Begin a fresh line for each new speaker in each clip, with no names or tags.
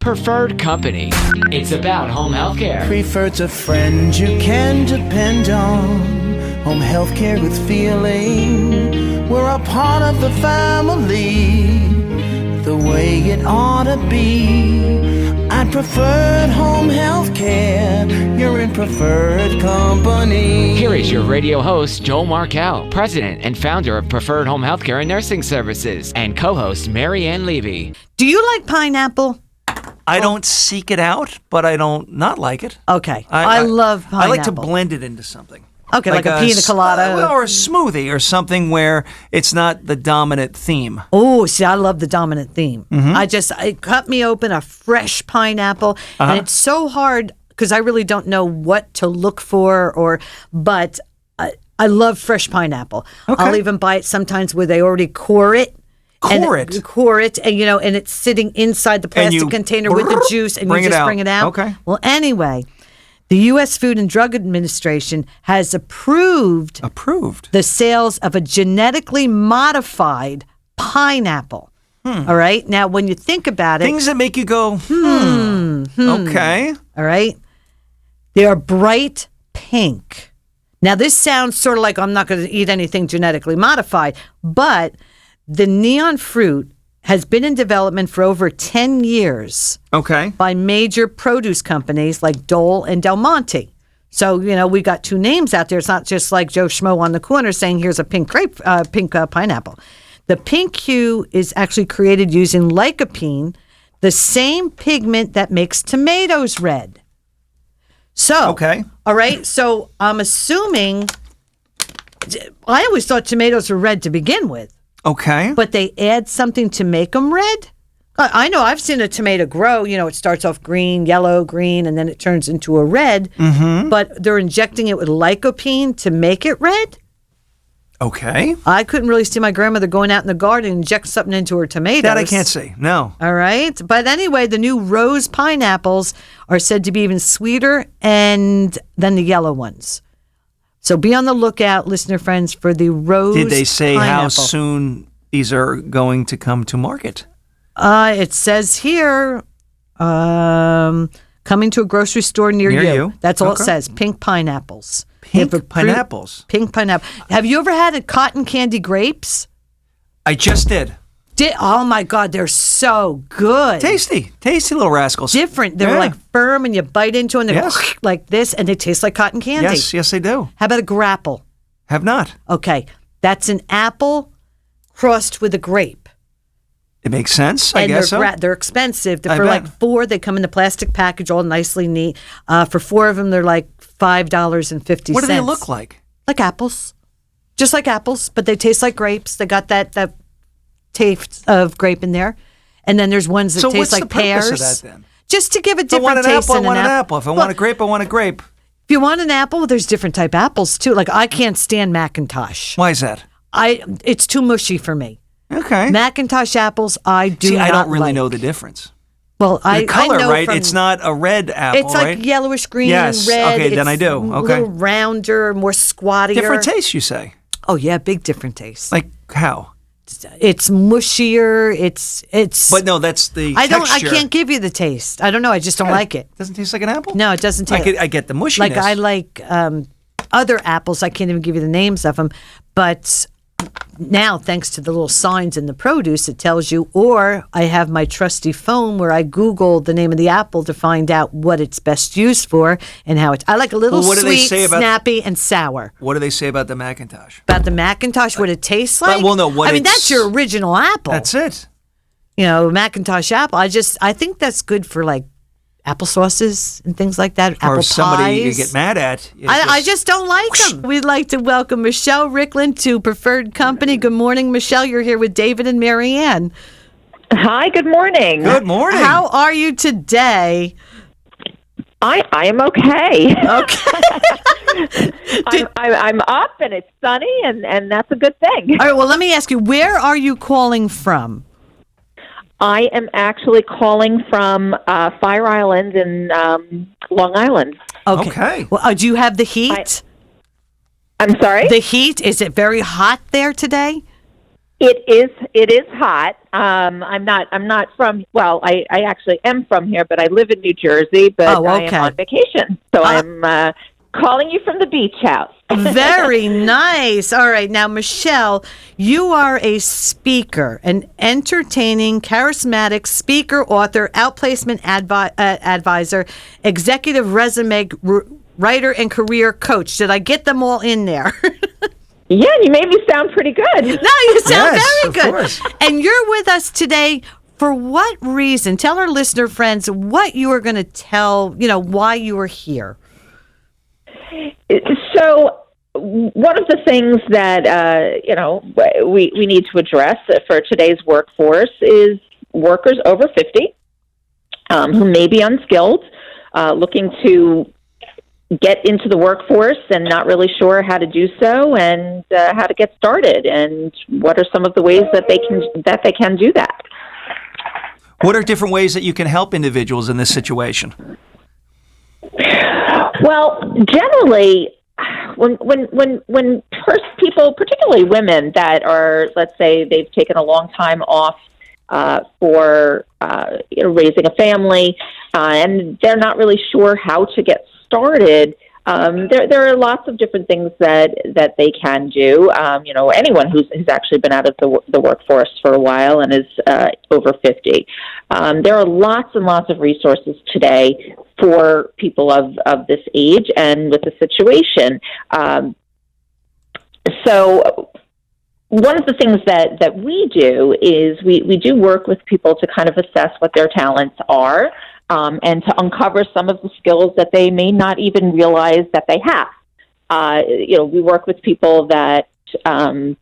Preferred Company. It's about home health care.
Preferred's a friend you can depend on. Home health care with feeling. We're a part of the family, the way it ought to be. I preferred home health care. You're in Preferred Company.
Here is your radio host, Joel Markell, president and founder of Preferred Home Healthcare and Nursing Services, and co-host Marianne Levy.
Do you like pineapple?
I don't seek it out, but I don't not like it.
Okay. I love pineapple.
I like to blend it into something.
Okay, like a pina colada.
Or a smoothie or something where it's not the dominant theme.
Oh, see, I love the dominant theme. It cut me open a fresh pineapple, and it's so hard because I really don't know what to look for, but I love fresh pineapple.
Okay.
I'll even buy it sometimes where they already core it. Core it, and it's sitting inside the plastic container with the juice, and you just bring it out.
Okay.
Well, anyway, the U.S. Food and Drug Administration has approved the sales of a genetically modified pineapple. All right. Now, when you think about it,
things that make you go, okay.
All right. They are bright pink. Now, this sounds sort of like I'm not going to eat anything genetically modified, but the neon fruit has been in development for over 10 years.
Okay.
By major produce companies like Dole and Del Monte. So, we got two names out there. It's not just like Joe Schmo on the corner saying, here's a pink pineapple. The pink hue is actually created using lycopene, the same pigment that makes tomatoes red. So,
okay.
All right. So I'm assuming, I always thought tomatoes were red to begin with.
Okay.
But they add something to make them red? I know I've seen a tomato grow. It starts off green, yellow, green, and then it turns into a red. Mm-hmm. But they're injecting it with lycopene to make it red?
Okay.
I couldn't really see my grandmother going out in the garden and inject something into her tomatoes.
That I can't see. No.
All right. But anyway, the new rose pineapples are said to be even sweeter than the yellow ones. So be on the lookout, listener friends, for the rose
Did they say
pineapple.
how soon these are going to come to market?
It says here, coming to a grocery store near you. That's all it says. Pink pineapples.
Pink pineapples?
Pink pineapple. Have you ever had cotton candy grapes?
I just did.
Oh my God, they're so good.
Tasty little rascals.
Different. They're like firm, and you bite into them, and they're like this, and they taste like cotton candy.
Yes, they do.
How about a grapple?
Have not.
Okay, that's an apple crossed with a grape.
It makes sense, I guess so.
They're expensive. For
bet.
like 4, they come in the plastic package, all nicely neat. For 4 of them, they're like $5.50.
What do they look like?
Like apples. Just like apples, but they taste like grapes. They got that taste of grape in there. And then there's ones that taste like pears.
So what's the purpose of that then?
Just to give a
If I
different
want an
taste
apple, I
in
want
an
an
apple.
apple. If I want a grape, I want a grape.
If you want an apple, there's different type apples too. Like I can't stand Macintosh.
Why is that?
It's too mushy for me.
Okay.
Macintosh apples, I do not
I don't really
like.
know the difference.
Well,
the color,
I know
right?
from,
It's not a red apple,
it's like
right?
yellowish green,
yes.
red.
Okay, then I do.
A
Okay.
little rounder, more squattier.
Different taste, you say?
Oh yeah, big different taste.
Like how?
It's mushier. It's.
But no, that's the
I
texture.
can't give you the taste. I don't know. I just don't like it.
Doesn't taste like an apple?
No, it doesn't taste.
I get the mushiness.
Like I like other apples. I can't even give you the names of them. But now, thanks to the little signs in the produce, it tells you. Or I have my trusty phone where I Google the name of the apple to find out what it's best used for and how it's. I like a little
Well, what do they
sweet,
say about-
snappy, and sour.
What do they say about the Macintosh?
About the Macintosh, what it tastes like?
well, no, what
I mean,
it's-
that's your original apple.
That's it.
Macintosh apple. I think that's good for like applesauces and things like that. Apple
Or somebody
pies.
you get mad at.
I just don't like them. We'd like to welcome Michelle Riklan to Preferred Company. Good morning, Michelle. You're here with David and Marianne.
Hi, good morning.
Good morning.
How are you today?
I am okay.
Okay.
I'm up and it's sunny and that's a good thing.
All right, well, let me ask you, where are you calling from?
I am actually calling from Fire Island in Long Island.
Okay.
Well, do you have the heat?
I'm sorry?
The heat, is it very hot there today?
It is hot. I'm not from. Well, I actually am from here, but I live in New Jersey. But I am on vacation, so I'm calling you from the beach house.
Very nice. All right. Now, Michelle, you are a speaker, an entertaining, charismatic speaker, author, outplacement advisor, executive resume writer, and career coach. Did I get them all in there?
Yeah, you made me sound pretty good.
No, you sound very good.
Course.
And you're with us today. For what reason? Tell our listener friends what you are going to tell, why you are here.
So one of the things that, we need to address for today's workforce is workers over 50 who may be unskilled, looking to get into the workforce and not really sure how to do so and how to get started, and what are some of the ways that they can do that.
What are different ways that you can help individuals in this situation?
Well, generally, when people, particularly women that are, let's say, they've taken a long time off for raising a family, and they're not really sure how to get started. There are lots of different things that they can do. Anyone who's actually been out of the workforce for a while and is over 50. There are lots and lots of resources today for people of this age and with the situation. So one of the things that we do is we do work with people to kind of assess what their talents are, and to uncover some of the skills that they may not even realize that they have. We work with people that they're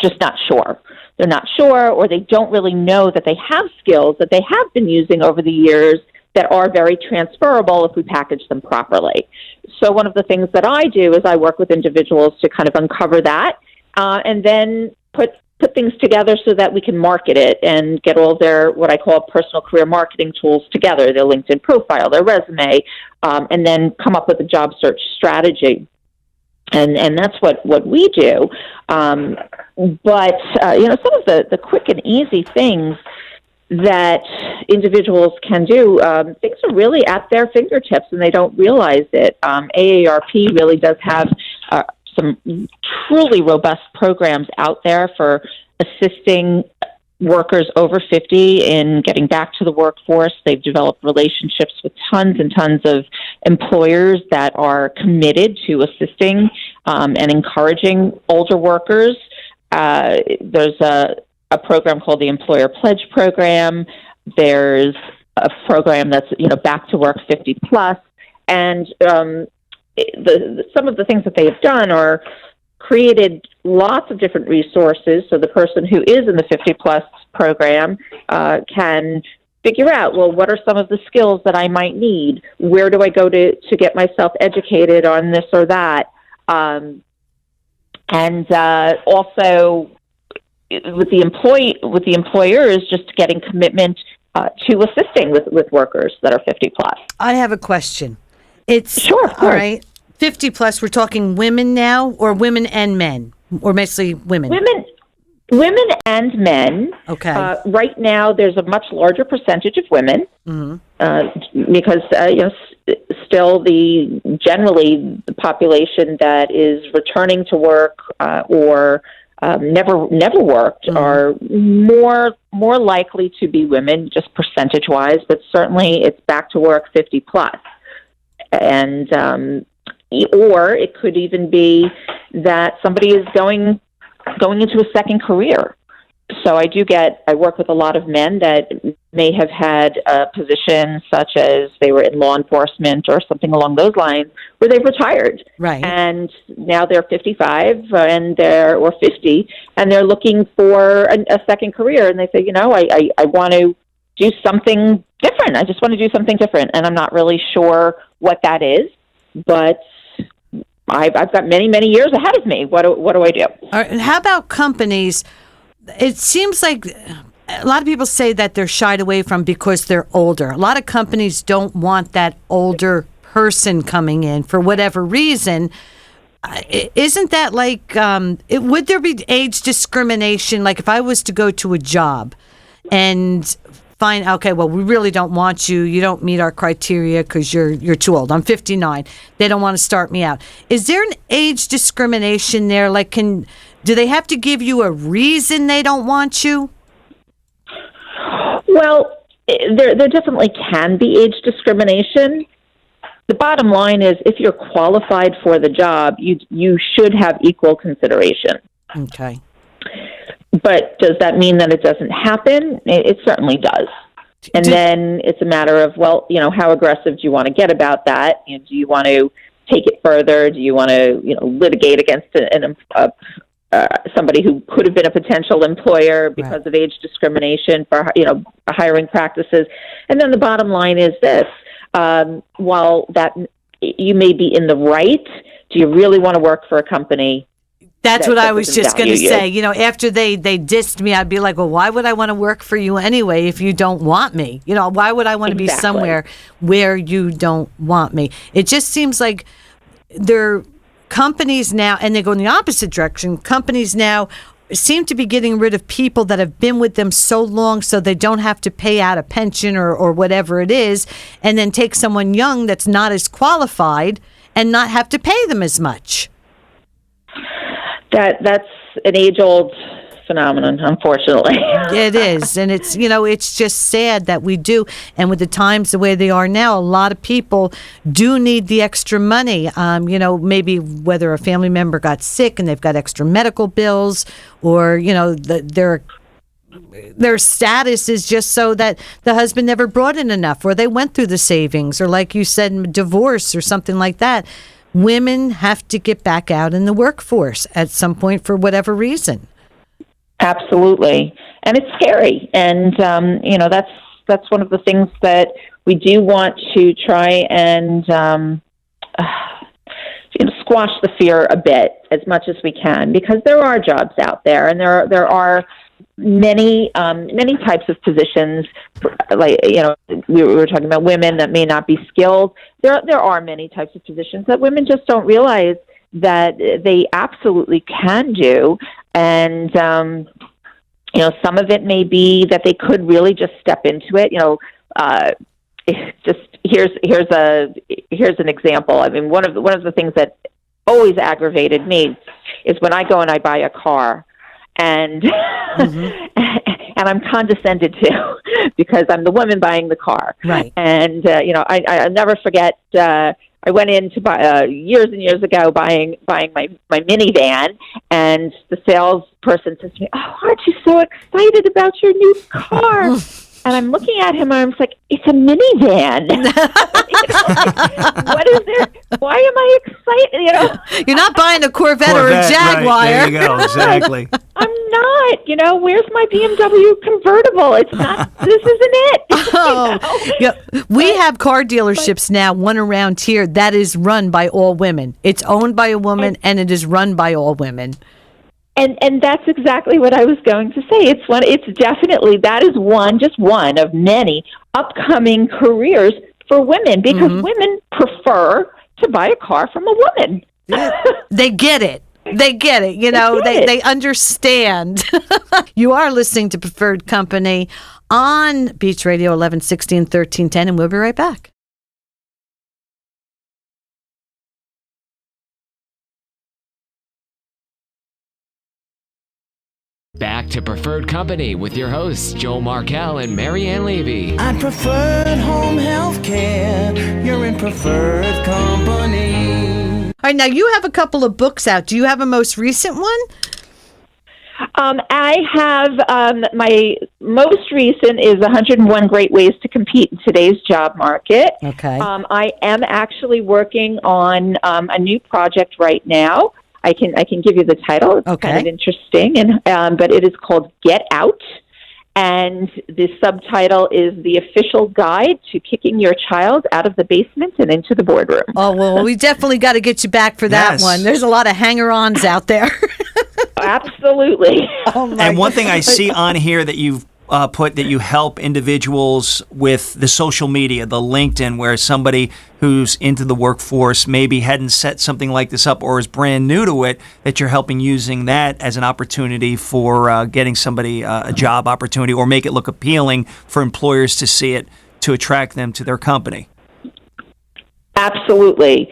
just not sure. They're not sure, or they don't really know that they have skills that they have been using over the years that are very transferable if we package them properly. So one of the things that I do is I work with individuals to kind of uncover that, and then put things together so that we can market it and get all their, what I call, personal career marketing tools together, their LinkedIn profile, their resume, and then come up with a job search strategy. And that's what we do. But some of the quick and easy things that individuals can do, things are really at their fingertips and they don't realize it. AARP really does have some truly robust programs out there for assisting workers over 50 in getting back to the workforce. They've developed relationships with tons and tons of employers that are committed to assisting and encouraging older workers. There's a program called the Employer Pledge Program. There's a program that's, Back to Work 50 Plus. And some of the things that they have done are created lots of different resources, so the person who is in the 50 plus program can figure out, well, what are some of the skills that I might need? Where do I go to get myself educated on this or that? And also with the employers, just getting commitment to assisting with workers that are 50 plus.
I have a question. It's
sure.
All right. 50 plus, we're talking women now, or women and men, or mostly women?
Women and men.
Okay.
Right now, there's a much larger percentage of women, because still generally the population that is returning to work or never worked are more likely to be women, just percentage wise, but certainly it's back to work 50 plus, and. Or it could even be that somebody is going into a second career. So I work with a lot of men that may have had a position such as they were in law enforcement or something along those lines where they've retired.
Right.
And now they're 55 or 50 and they're looking for a second career. And they say, I want to do something different. I just want to do something different. And I'm not really sure what that is, but I've got many, many years ahead of me. What do I do?
All right, and how about companies? It seems like a lot of people say that they're shied away from because they're older. A lot of companies don't want that older person coming in for whatever reason. isn't that like, would there be age discrimination? Like if I was to go to a job and find, okay, well, we really don't want you. You don't meet our criteria because you're too old. I'm 59. They don't want to start me out. Is there an age discrimination there? Like, do they have to give you a reason they don't want you?
Well, there definitely can be age discrimination. The bottom line is, if you're qualified for the job, you should have equal consideration.
Okay.
But does that mean that it doesn't happen? It certainly does. And then it's a matter of, well, how aggressive do you want to get about that? Do you want to take it further? Do you want to, litigate against somebody who could have been a potential employer because of age discrimination for, hiring practices? And then the bottom line is this. While that you may be in the right, do you really want to work for a company?
That's what I was just going to say. After they dissed me, I'd be like, well, why would I want to work for you anyway if you don't want me? Why would I want to be somewhere where you don't want me? It just seems like there are companies now, and they go in the opposite direction. Companies now seem to be getting rid of people that have been with them so long so they don't have to pay out a pension or whatever it is, and then take someone young that's not as qualified and not have to pay them as much.
That's an age-old phenomenon, unfortunately.
It is, and it's it's just sad that we do. And with the times the way they are now, a lot of people do need the extra money. Maybe whether a family member got sick and they've got extra medical bills, or their status is just so that the husband never brought in enough, or they went through the savings, or like you said, divorce or something like that. Women have to get back out in the workforce at some point for whatever reason.
Absolutely. And it's scary. And, that's one of the things that we do want to try and squash the fear a bit as much as we can, because there are jobs out there, and there are many types of positions. Like, we were talking about women that may not be skilled. There are many types of positions that women just don't realize that they absolutely can do. And, some of it may be that they could really just step into it. Just here's an example. I mean, one of the things that always aggravated me is when I go and I buy a car, and and I'm condescended to because I'm the woman buying the car. Right. And I'll never forget. I went in to buy years and years ago buying my minivan, and the salesperson says to me, "Oh, aren't you so excited about your new car?" And I'm looking at him, and I'm like, "It's a minivan." What is there? Why am I excited?
You're not buying a Corvette or a Jaguar.
Right. There you go. Exactly.
I'm not. Where's my BMW convertible? It's not. This isn't it.
Yeah. We have car dealerships now, one around here, that is run by all women. It's owned by a woman, and it is run by all women.
And that's exactly what I was going to say. It's definitely, that is just one of many upcoming careers for women, because women prefer to buy a car from a woman.
They get it. They understand. You are listening to Preferred Company on Beach Radio 1160 and 1310, and we'll be right back.
Back to Preferred Company with your hosts, Joel Markell and Marianne Levy.
I preferred home health care. You're in Preferred Company.
All right, now you have a couple of books out. Do you have a most recent one?
I have my most recent is 101 Great Ways to Compete in Today's Job Market. Okay. I am actually working on a new project right now. I can give you the title. It's kind of interesting, but it is called Get Out, and the subtitle is The Official Guide to Kicking Your Child Out of the Basement and Into the Boardroom.
Oh, well, we definitely got to get you back for that one. There's a lot of hanger-ons out there.
Absolutely.
And one thing I see on here that you've put that you help individuals with the social media, the LinkedIn, where somebody who's into the workforce maybe hadn't set something like this up or is brand new to it, that you're helping using that as an opportunity for getting somebody a job opportunity or make it look appealing for employers to see it to attract them to their company.
Absolutely.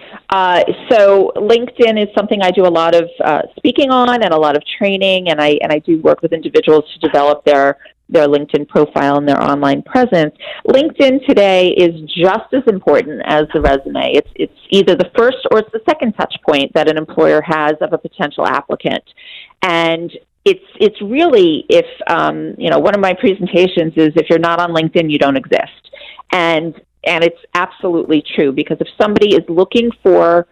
So LinkedIn is something I do a lot of speaking on and a lot of training, and I do work with individuals to develop their LinkedIn profile and their online presence. LinkedIn today is just as important as the resume. It's either the first or it's the second touch point that an employer has of a potential applicant. And it's really, if one of my presentations is, if you're not on LinkedIn, you don't exist. And it's absolutely true, because if somebody is looking for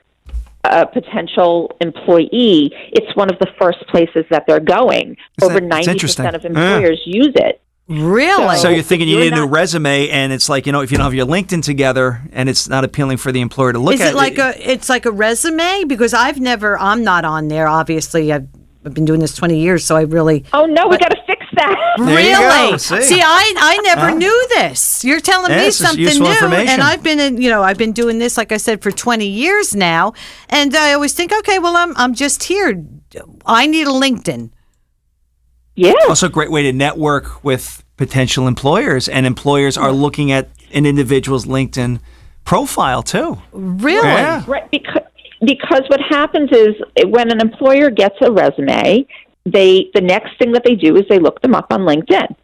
a potential employee, it's one of the first places that they're going. Over 90% of employers use it.
Really?
So you're thinking you need a new resume, and it's like, if you don't have your LinkedIn together and it's not appealing for the employer to look at.
It's like a resume? Because I'm not on there, obviously. I've been doing this 20 years, so I really...
Oh, no, we got to fix that.
Really?
There you go. See,
I never knew this. You're telling me something new, and I've been doing this, like I said, for 20 years now, and I always think, okay, well, I'm just here. I need a LinkedIn.
Yeah.
Also a great way to network with potential employers, and employers are looking at an individual's LinkedIn profile too.
Really?
Yeah.
Right, because what happens is, when an employer gets a resume, the next thing that they do is they look them up on LinkedIn.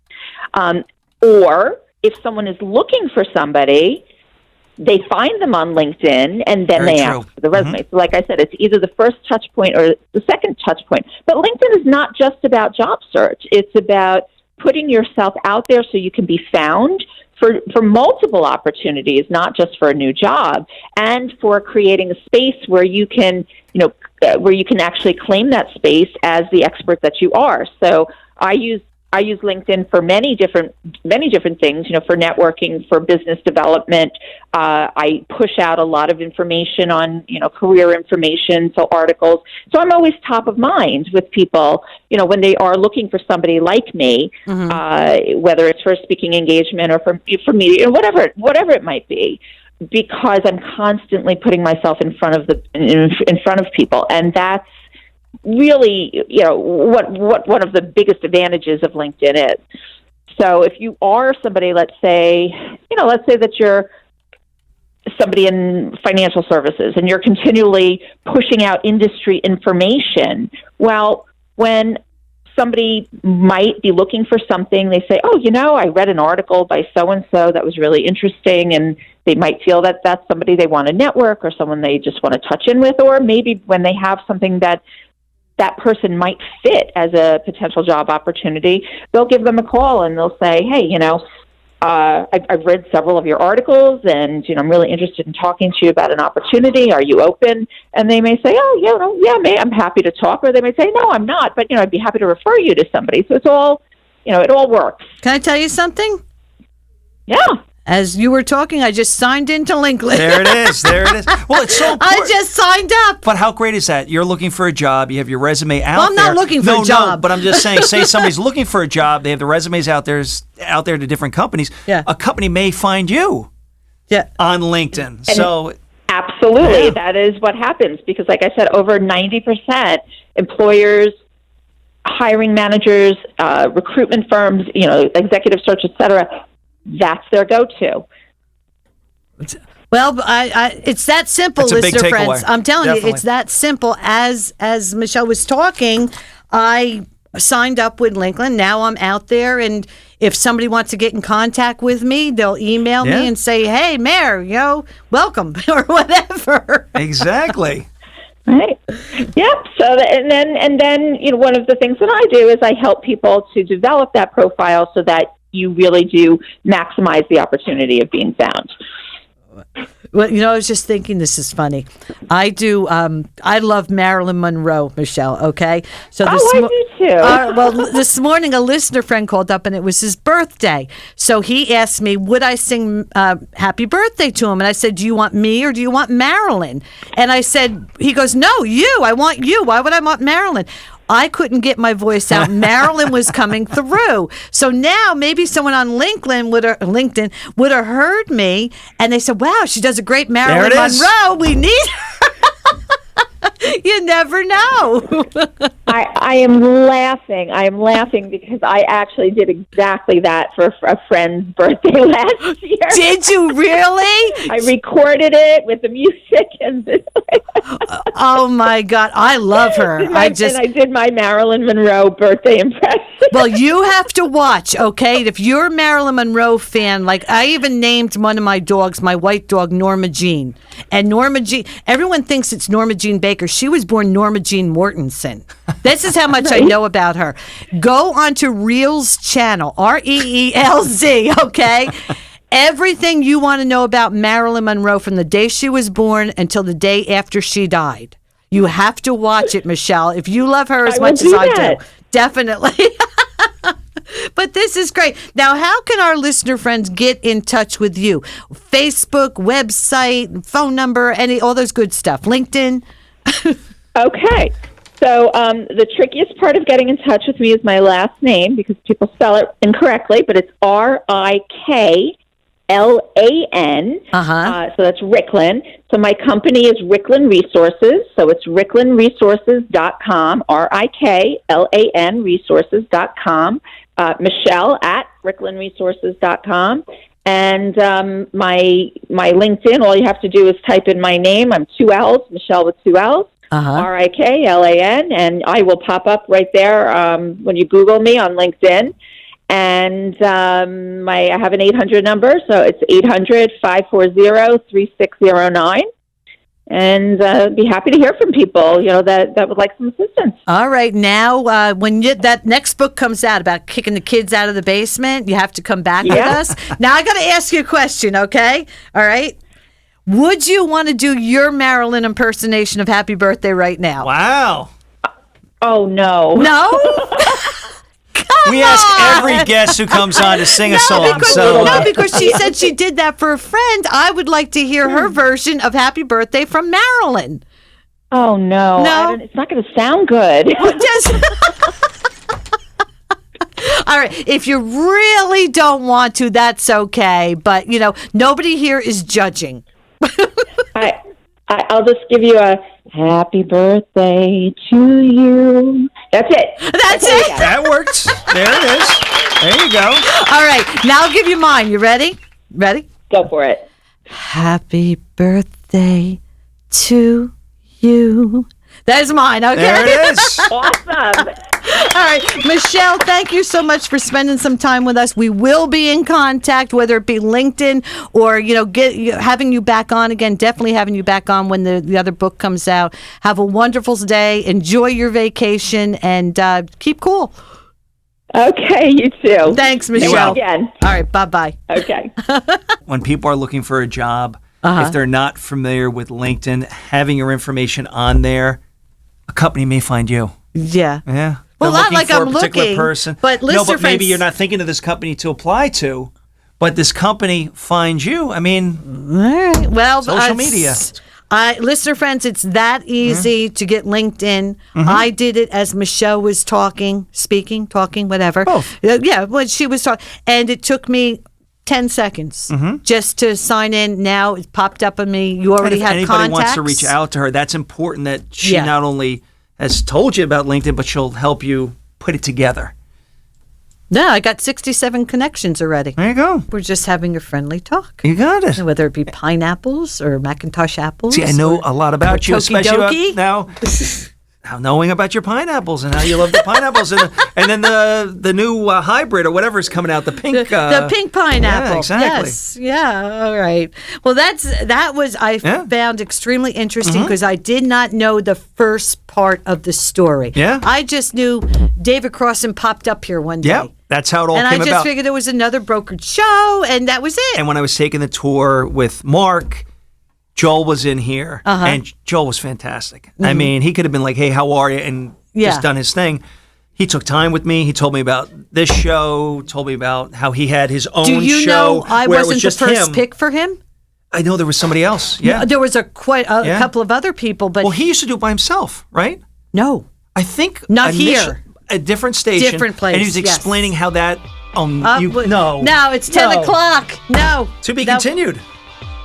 Or if someone is looking for somebody, they find them on LinkedIn, and then they ask for the resume. Mm-hmm. So like I said, it's either the first touch point or the second touch point. But LinkedIn is not just about job search. It's about putting yourself out there so you can be found for multiple opportunities, not just for a new job, and for creating a space where you can, actually claim that space as the expert that you are. So I use LinkedIn for many different things, for networking, for business development. I push out a lot of information on, career information, so articles. So I'm always top of mind with people, when they are looking for somebody like me, whether it's for a speaking engagement or for media, whatever it might be, because I'm constantly putting myself in front of people, and that's really, what one of the biggest advantages of LinkedIn is. So if you are somebody, let's say that you're somebody in financial services and you're continually pushing out industry information, well, when somebody might be looking for something, they say, I read an article by so-and-so that was really interesting, and they might feel that that's somebody they want to network or someone they just want to touch in with, or maybe when they have something that person might fit as a potential job opportunity, they'll give them a call and they'll say, hey, I've read several of your articles, and I'm really interested in talking to you about an opportunity. Are you open? And they may say, I'm happy to talk. Or they may say, no, I'm not, but I'd be happy to refer you to somebody. So it's all, it all works.
Can I tell you something?
Yeah.
As you were talking, I just signed into LinkedIn.
There it is. Well, it's so important.
I just signed up.
But how great is that? You're looking for a job. You have your resume out there.
Well, I'm not looking for a job.
No, but I'm just saying, say somebody's looking for a job. They have the resumes out there to different companies.
Yeah.
A company may find you on LinkedIn.
Absolutely. Yeah. That is what happens, because like I said, over 90% employers, hiring managers, recruitment firms, executive search, et cetera, that's their go-to.
Well, it's that simple, listener friends. I'm telling you, it's that simple. As Michelle was talking, I signed up with Rikland. Now I'm out there, and if somebody wants to get in contact with me, they'll email me and say, "Hey, Mayor, welcome," or whatever.
Exactly.
Right. Yep. So and then one of the things that I do is I help people to develop that profile so that you really do maximize the opportunity of being found.
Well, I was just thinking, this is funny. I do. I love Marilyn Monroe, Michelle. Okay, so
I do too.
Well, this morning a listener friend called up, and it was his birthday. So he asked me, would I sing "Happy Birthday" to him? And I said, do you want me or do you want Marilyn? And I said, he goes, no, you. I want you. Why would I want Marilyn? I couldn't get my voice out. Marilyn was coming through. So now maybe someone on LinkedIn would have heard me, and they said, wow, she does a great Marilyn Monroe. We need her. You never know.
I am laughing. I am laughing because I actually did exactly that for a friend's birthday last year.
Did you really?
I recorded it with the music and
oh my God, I love her.
And I did my Marilyn Monroe birthday impression.
Well, you have to watch, okay? If you're a Marilyn Monroe fan, like I even named one of my dogs, my white dog, Norma Jean. And Norma Jean, everyone thinks it's Norma Jean Baker. She was born Norma Jean Mortensen. This is how much I know about her. Go onto Reel's channel, Reelz, okay? Everything you want to know about Marilyn Monroe from the day she was born until the day after she died. You have to watch it, Michelle. If you love her as much as I do. Definitely. But this is great. Now, how can our listener friends get in touch with you? Facebook, website, phone number, all those good stuff. LinkedIn?
Okay. So the trickiest part of getting in touch with me is my last name because people spell it incorrectly, but it's Riklan. So that's Riklan. So my company is Riklan Resources. So it's riklanresources.com, Riklan resources.com. Michelle at riklanresources.com. And my LinkedIn, all you have to do is type in my name. I'm 2 L's, Michelle with 2 L's. Riklan, and I will pop up right there when you Google me on LinkedIn. And I have an 800 number, so it's 800-540-3609. And be happy to hear from people, that would like some assistance.
All right. Now, when that next book comes out about kicking the kids out of the basement, you have to come back with us. Now, I got to ask you a question, okay? All right. Would you want to do your Marilyn impersonation of Happy Birthday right now?
Wow.
Oh, no.
No?
We ask every guest who comes on to sing a song.
Because she said she did that for a friend. I would like to hear her version of Happy Birthday from Marilyn.
Oh, no. It's not going to sound good.
All right. If you really don't want to, that's okay. But, nobody here is judging.
I'll just give you a happy birthday to you. That's it.
That's it.
That works. There it is. There you go.
All right. Now I'll give you mine. You ready? Ready?
Go for it.
Happy birthday to you. That's mine. Okay.
There it is.
Awesome.
All right, Michelle, thank you so much for spending some time with us. We will be in contact, whether it be LinkedIn or, having you back on again, definitely having you back on when the other book comes out. Have a wonderful day. Enjoy your vacation and keep cool.
Okay, you too.
Thanks, Michelle.
Again.
All right, bye-bye.
Okay.
When people are looking for a job, if they're not familiar with LinkedIn, having your information on there, a company may find you.
Yeah.
Yeah.
Well,
They're
not like
for
I'm
a particular
looking,
person.
but
no, but maybe
friends,
you're not thinking of this company to apply to, but this company finds you. I mean,
all right. Well,
social media.
Listener friends, it's that easy to get LinkedIn. I did it as Michelle was talking, whatever.
Both.
When she was talking. And it took me 10 seconds just to sign in. Now it popped up on me. You already had
anybody
contacts.
wants to reach out to her, that's important that she not only has told you about LinkedIn, but she'll help you put it together.
No, I got 67 connections already.
There you go.
We're just having a friendly talk.
You got it.
Whether it be pineapples or Macintosh apples.
See, I know a lot about you, especially
now.
How knowing about your pineapples and how you love the pineapples and then the new hybrid or whatever is coming out, the pink
the pink pineapple.
Yeah, exactly.
Yes. Yeah. All right. Well, I found extremely interesting because I did not know the first part of the story.
Yeah.
I just knew David Crossan popped up here one day.
Yeah. That's how it all came about.
And I just figured there was another brokered show, and that was it.
And when I was taking the tour with Mark, Joel was in here, and Joel was fantastic. I mean, he could have been like, hey, how are you? And just done his thing. He took time with me. He told me about this show, told me about how he had his own show.
Do you know I
where
wasn't
it was
the
just
first
him.
pick for him?
I know there was somebody else. Yeah.
There was quite a couple of other people, but...
Well, he used to do it by himself, right?
No.
I think
Not here.
A different station.
Different place,
And he was
yes.
explaining how that.
No, it's 10 o'clock. No.
To be
No.
continued.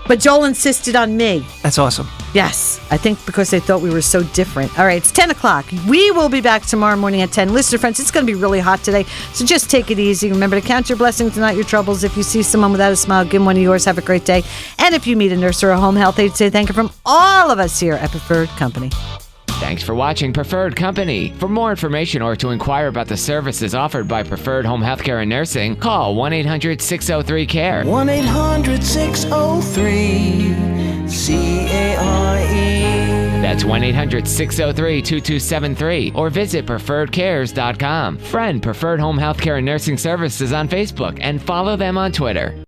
But Joel insisted on me.
That's awesome.
Yes, I think because they thought we were so different. All right, it's 10 o'clock. We will be back tomorrow morning at 10. Listener friends, it's going to be really hot today, so just take it easy. Remember to count your blessings and not your troubles. If you see someone without a smile, give them one of yours. Have a great day. And if you meet a nurse or a home health aide, say thank you from all of us here at Preferred Company.
Thanks for watching Preferred Company. For more information or to inquire about the services offered by Preferred Home Healthcare and Nursing, call 1-800-603-CARE.
1-800-603-CARE.
That's 1-800-603-2273 or visit preferredcares.com. Friend Preferred Home Healthcare and Nursing Services on Facebook and follow them on Twitter.